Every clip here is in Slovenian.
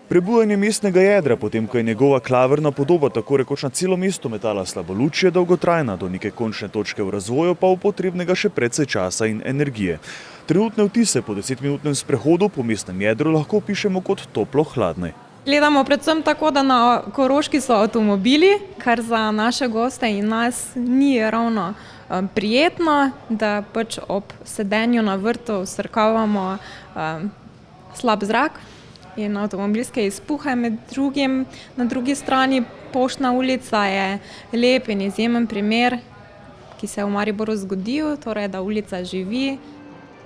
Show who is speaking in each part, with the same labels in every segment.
Speaker 1: Prebujanje mestnega jedra, potem ko je njegova klavrna podoba tako rekoč na celo mesto metala slabo luč, je dolgotrajna, do neke končne točke v razvoju pa potrebnega še precej časa in energije. Trenutne vtise po 10-minutnem sprehodu po mestnem jedru lahko pišemo kot toplo-hladne.
Speaker 2: Gledamo predvsem tako, da na Koroški so avtomobili, kar za naše goste in nas ni ravno prijetno, da pač ob sedenju na vrtu vsrkavamo slab zrak in avtomobilske izpuhe. Med drugim, na drugi strani Poštna ulica je lep in izjemen primer, ki se je v Mariboru zgodil, torej da ulica živi.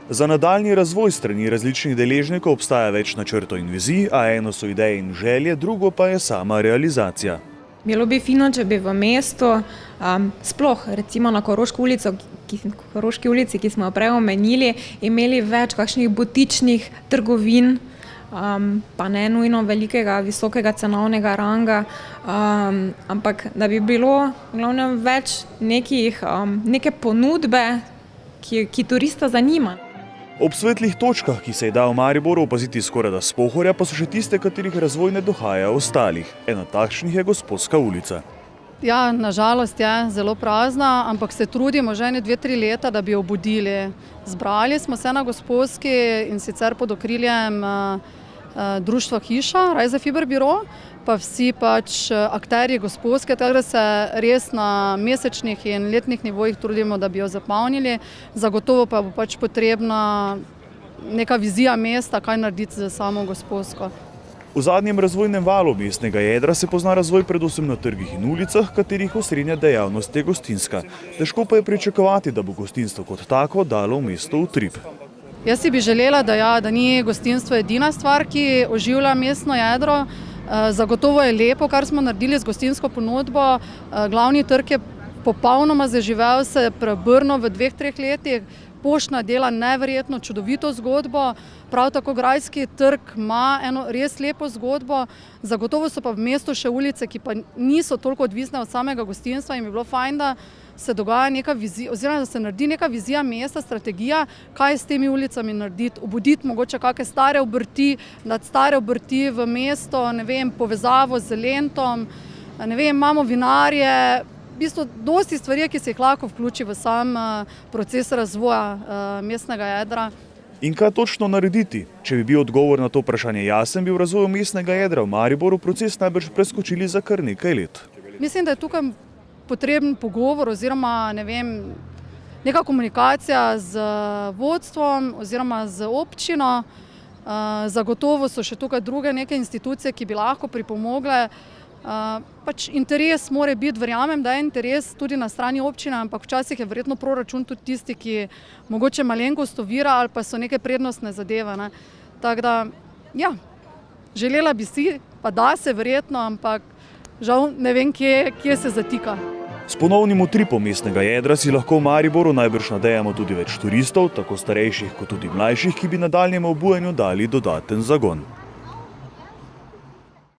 Speaker 1: Za nadaljnji razvoj strani različnih deležnikov obstaja več načrtov in vizij, a eno so ideje in želje, drugo pa je sama realizacija.
Speaker 2: Bilo bi fino, če bi v mestu, sploh recimo na Koroški ulici, ki smo jo prej omenili, imeli več kakšnih butičnih trgovin, pa ne nujno velikega, visokega cenovnega ranga, ampak da bi bilo v glavnem več neke ponudbe, ki turista zanima.
Speaker 1: Ob svetlih točkah, ki se je da v Mariboru opaziti skorajda s Pohorja, pa so še tiste, katerih razvoj ne dohaja ostalih. Ena takšnih je Gosposka ulica.
Speaker 3: Ja, nažalost je zelo prazna, ampak se trudimo že 2-3 leta, da bi jo obudili. Zbrali smo se na Gosposki in sicer pod okriljem društva Hiša, Rajza Fiber Biro, pa vsi pač akterji Gosposke, tako da se res na mesečnih in letnih nivojih trudimo, da bi jo zapolnili. Zagotovo pa bo pač potrebna neka vizija mesta, kaj narediti za samo Gosposko.
Speaker 1: V zadnjem razvojnem valu mestnega jedra se pozna razvoj predvsem na trgih in ulicah, katerih osrednja dejavnost je gostinska. Težko pa je pričakovati, da bo gostinstvo kot tako dalo v mesto utrip.
Speaker 3: Jaz si bi želela, da ni gostinstvo edina stvar, ki oživlja mestno jedro. Zagotovo je lepo, kar smo naredili z gostinsko ponudbo. Glavni trg je popolnoma zaživel, se je preobrnil v 2-3 letih. Poštna dela neverjetno čudovito zgodbo, prav tako Grajski trg ima eno res lepo zgodbo. Zagotovo so pa v mestu še ulice, ki pa niso toliko odvisne od samega gostinstva in bi bilo fajn, da se dogaja neka vizija, oziroma da se naredi neka vizija mesta, strategija, kaj s temi ulicami narediti, obuditi mogoče kakšne stare obrti, dati stare obrti v mesto, ne vem, povezavo z Lentom, ne vem, imamo vinarje. V bistvu dosti stvari, ki se jih lahko vključi v sam proces razvoja mestnega jedra.
Speaker 1: In kaj točno narediti? Če bi bil odgovor na to vprašanje jasen, bi v razvoju mestnega jedra v Mariboru proces najbrž preskočili za kar nekaj let.
Speaker 3: Mislim, da je tukaj potreben pogovor oziroma neka komunikacija z vodstvom oziroma z občino. Zagotovo so še tukaj druge neke institucije, ki bi lahko pripomogle. Pač interes mora biti, verjamem, da je interes tudi na strani občine, ampak včasih je verjetno proračun tudi tisti, ki mogoče malenkost ovira ali pa so neke prednostne zadeve. Tako da, ja, želela bi si, pa da se verjetno, ampak žal ne vem, kje se zatika.
Speaker 1: S ponovnim utripom mestnega jedra si lahko v Mariboru najbrž nadejamo tudi več turistov, tako starejših kot tudi mlajših, ki bi nadaljnjemu obujanju dali dodaten zagon.